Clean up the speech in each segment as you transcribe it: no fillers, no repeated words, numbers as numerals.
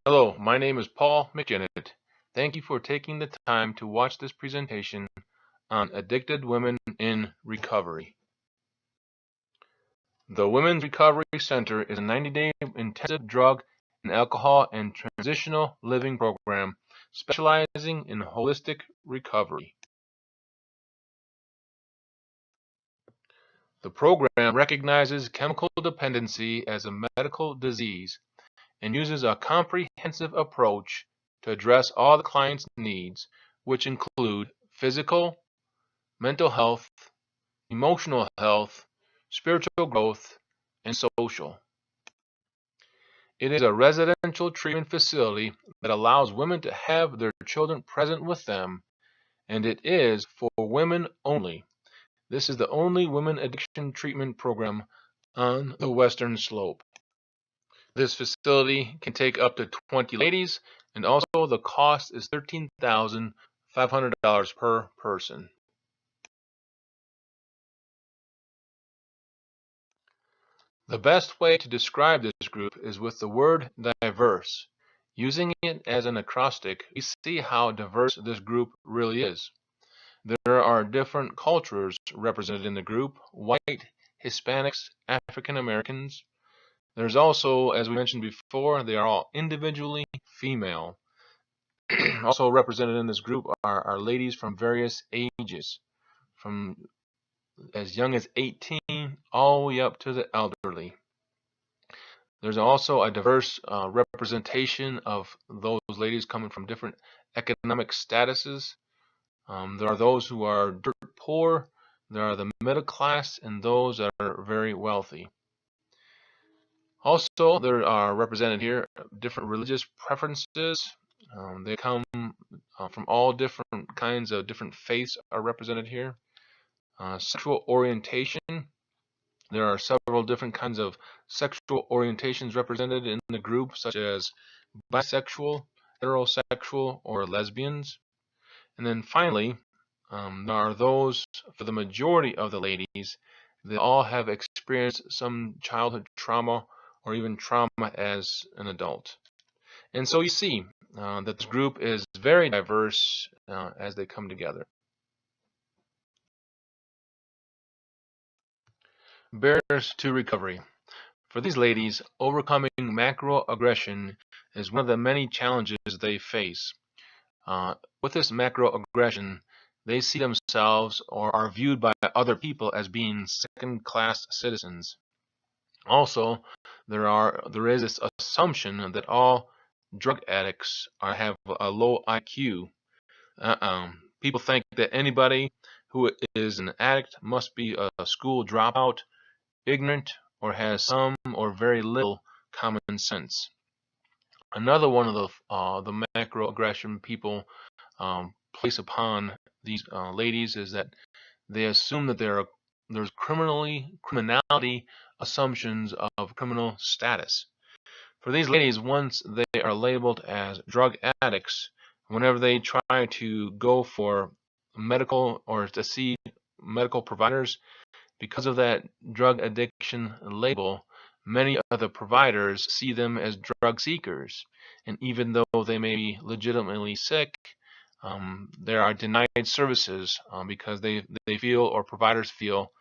Hello, my name is Paul McGinnett. Thank you for taking the time to watch this presentation on addicted women in recovery. The Women's Recovery Center is a 90-day intensive drug and alcohol and transitional living program specializing in holistic recovery. The program recognizes chemical dependency as a medical disease and uses a comprehensive approach to address all the client's needs, which include physical, mental health, emotional health, spiritual growth, and social. It is a residential treatment facility that allows women to have their children present with them, and it is for women only. This is the only women addiction treatment program on the Western Slope. This facility can take up to 20 ladies, and also the cost is $13,500 per person. The best way to describe this group is with the word diverse. Using it as an acrostic, we see how diverse this group really is. There are different cultures represented in the group: white, Hispanics, African Americans. There's also, as we mentioned before, they are all individually female. Also represented in this group are ladies from various ages, from as young as 18 all the way up to the elderly. There's also a diverse representation of those ladies coming from different economic statuses. There are those who are dirt poor, there are the middle class, and those that are very wealthy. Also, there are represented here different religious preferences. They come from all different kinds of different faiths are represented here. Sexual orientation. There are several different kinds of sexual orientations represented in the group, such as bisexual, heterosexual, or lesbians. And then finally, there are those, for the majority of the ladies, they all have experienced some childhood trauma or even trauma as an adult. And so you see that this group is very diverse as they come together. Barriers to recovery. For these ladies, overcoming macroaggression is one of the many challenges they face. With this macroaggression, they see themselves or are viewed by other people as being second-class citizens. Also, there is this assumption that all drug addicts have a low IQ. People think that anybody who is an addict must be a school dropout, ignorant, or has some or very little common sense. Another one of the macroaggression people place upon these ladies is that they assume that there's criminality assumptions of criminal status. For these ladies, once they are labeled as drug addicts, whenever they try to go for medical or to see medical providers, because of that drug addiction label, many of the providers see them as drug seekers. And even though they may be legitimately sick, they are denied services because they feel, or providers feel,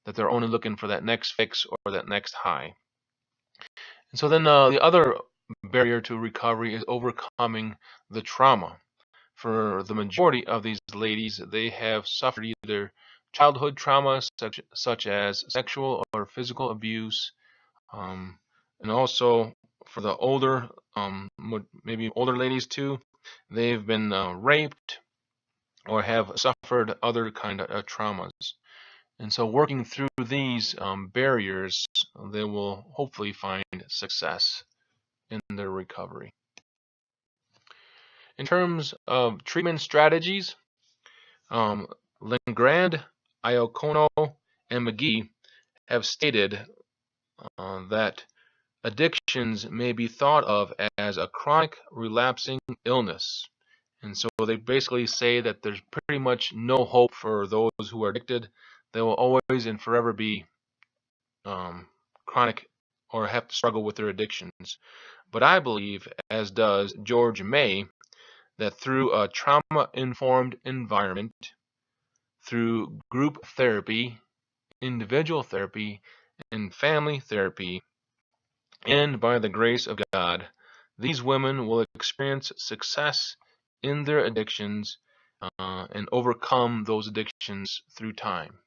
that they're only looking for that next fix or that next high. And so then the other barrier to recovery is overcoming the trauma. For the majority of these ladies, they have suffered either childhood trauma such as sexual or physical abuse, and also for the older, maybe older ladies too, they've been raped or have suffered other kind of traumas. And so working through these barriers, they will hopefully find success in their recovery. In terms of treatment strategies, Legrand, Iacono, and McGee have stated that addictions may be thought of as a chronic relapsing illness. And so they basically say that there's pretty much no hope for those who are addicted. They will always and forever be chronic or have to struggle with their addictions. But I believe, as does George May, that through a trauma-informed environment, through group therapy, individual therapy, and family therapy, and by the grace of God, these women will experience success in their addictions and overcome those addictions through time.